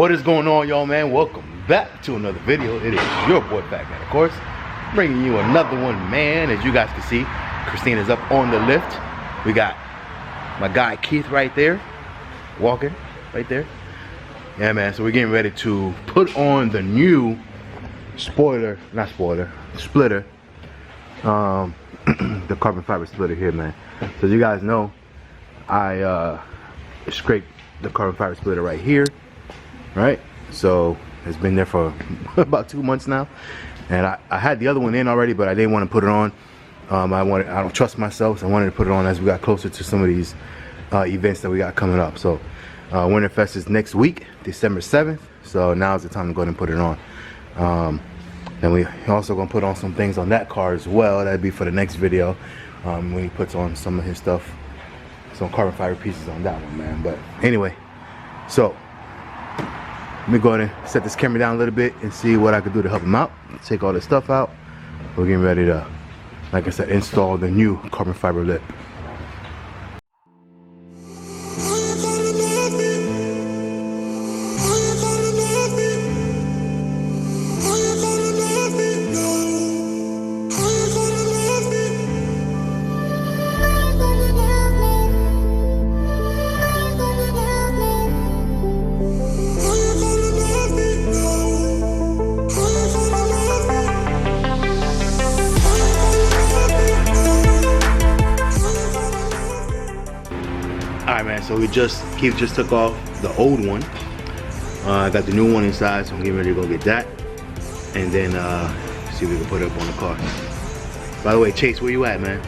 What is going on, y'all, man? Welcome back to another video. It is your boy Fatkat, of course, bringing you another one, man. As you guys can see, Christina's up on the lift. We got my guy Keith right there, walking right there. Yeah, man. So we're getting ready to put on the new splitter, the carbon fiber splitter here, man. So as you guys know, I scraped the carbon fiber splitter right here, right? So it's been there for about 2 months now, and I had the other one in already, but I didn't want to put it on. I don't trust myself, so I wanted to put it on as we got closer to some of these events that we got coming up. So Winterfest is next week, December 7th. So now's the time to go ahead and put it on. And we also gonna put on some things on that car as well. That'd be for the next video, when he puts on some of his stuff, some carbon fiber pieces on that one, man. But anyway, so let me go ahead and set this camera down a little bit and see what I can do to help him out. Take all this stuff out. We're getting ready to, like I said, install the new carbon fiber lip. Alright, man, so Keith just took off the old one. I got the new one inside, so I'm getting ready to go get that. And then see if we can put it up on the car. By the way, Chase, where you at, man?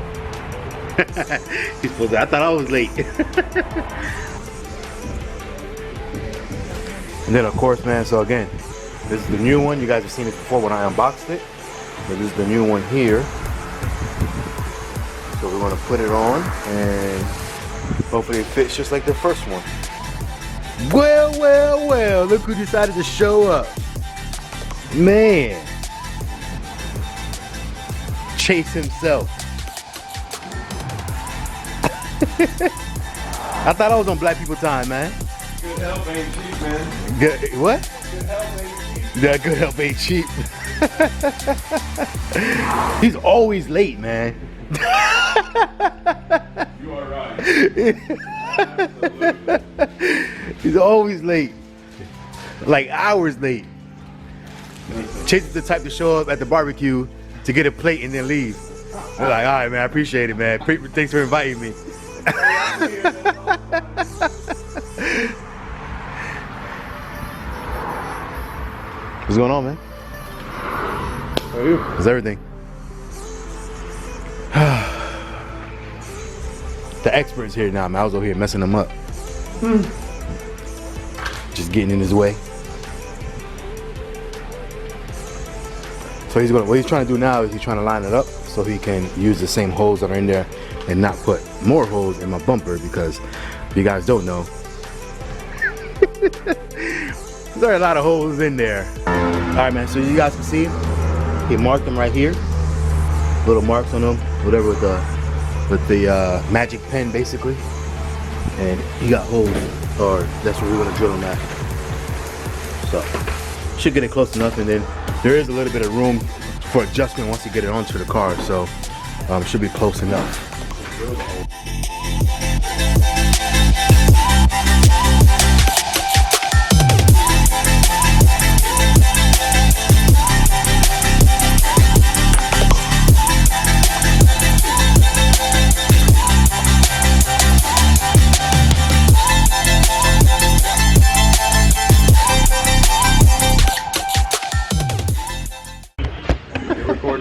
He's supposed to, I thought I was late. And then of course, man, so again, this is the new one. You guys have seen it before when I unboxed it. But this is the new one here. So we're gonna put it on and hopefully it fits just like the first one. Well, look who decided to show up. Man. Chase himself. I thought I was on Black People Time, man. Good help ain't cheap, man. Good, what? Good help ain't cheap. Yeah, good help ain't cheap. He's always late, man. You are right. He's always late, like hours late. Chase is the type to show up at the barbecue to get a plate and then leave. They're like, all right, man, I appreciate it, man. Thanks for inviting me. What's going on, man? How are you? How's everything? The expert's here now, man. I was over here messing him up. Just getting in his way. So what he's trying to do now is he's trying to line it up so he can use the same holes that are in there and not put more holes in my bumper, because if you guys don't know, there are a lot of holes in there. Alright, man, so you guys can see he marked them right here. Little marks on them, whatever, with the magic pen basically. And he got holes, or that's where we're gonna drill them at. So should get it close enough, and then there is a little bit of room for adjustment once you get it onto the car, so should be close enough.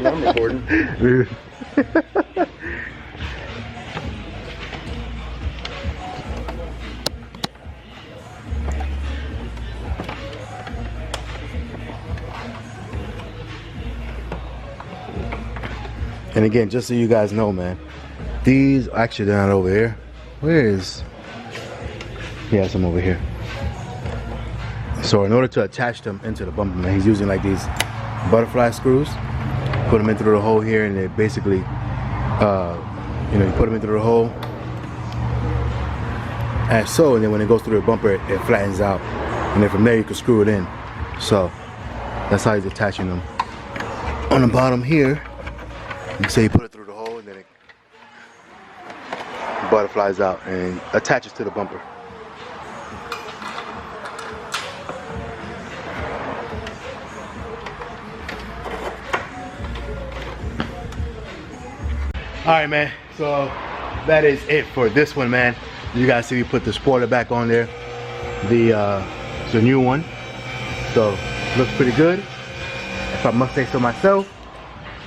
I'm recording. And again, just so you guys know, man, these actually, they're not over here. Where is? He has some over here. So in order to attach them into the bumper, man, he's using like these butterfly screws. Put them into the hole here, and they basically, you put them into the hole, as so, and then when it goes through the bumper, it flattens out and then from there you can screw it in. So that's how he's attaching them. On the bottom here, you say you put it through the hole, and then it butterflies out and attaches to the bumper. Alright, man, so that is it for this one, man. You guys see we put the spoiler back on there, the new one, so looks pretty good. If I must say so myself,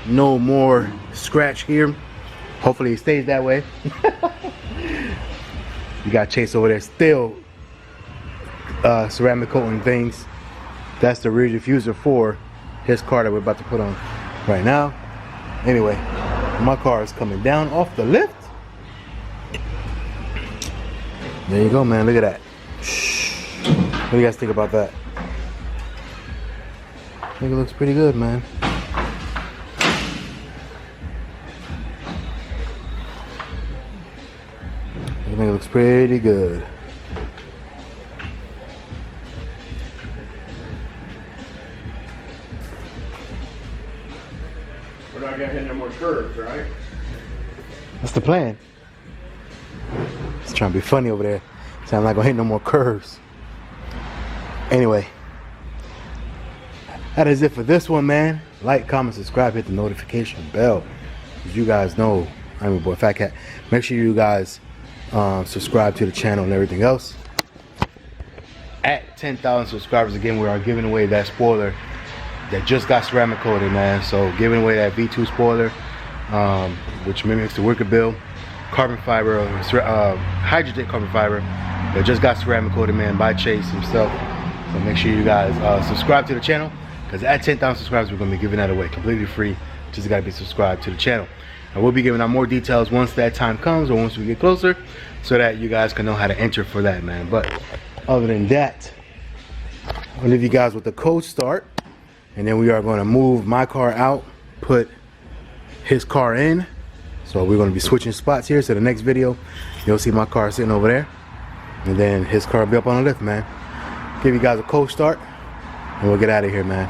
no more scratch here. Hopefully it stays that way. You got Chase over there still ceramic coating things. That's the rear diffuser for his car that we're about to put on right now. Anyway, my car is coming down off the lift. There you go, man. Look at that. What do you guys think about that? I think it looks pretty good, man. I think it looks pretty good. We're not gonna hit no more curves, right? That's the plan. It's trying to be funny over there. So I'm not gonna hit no more curves. Anyway, that is it for this one, man. Like, comment, subscribe, hit the notification bell. As you guys know, I'm your boy Fatkat. Make sure you guys subscribe to the channel and everything else. At 10,000 subscribers, again, we are giving away that spoiler that just got ceramic coated, man. So giving away that V2 spoiler, which mimics the wicker bill, carbon fiber, hydrogen carbon fiber that just got ceramic coated, man, by Chase himself. So make sure you guys subscribe to the channel, because at 10,000 subscribers we're going to be giving that away completely free. Just got to be subscribed to the channel, and we'll be giving out more details once that time comes, or once we get closer, so that you guys can know how to enter for that, man. But other than that, I'll leave you guys with the code start, and then we are going to move my car out, put his car in. So we're going to be switching spots here. So the next video, you'll see my car sitting over there, and then his car will be up on the lift, man. Give you guys a cold start, and we'll get out of here, man.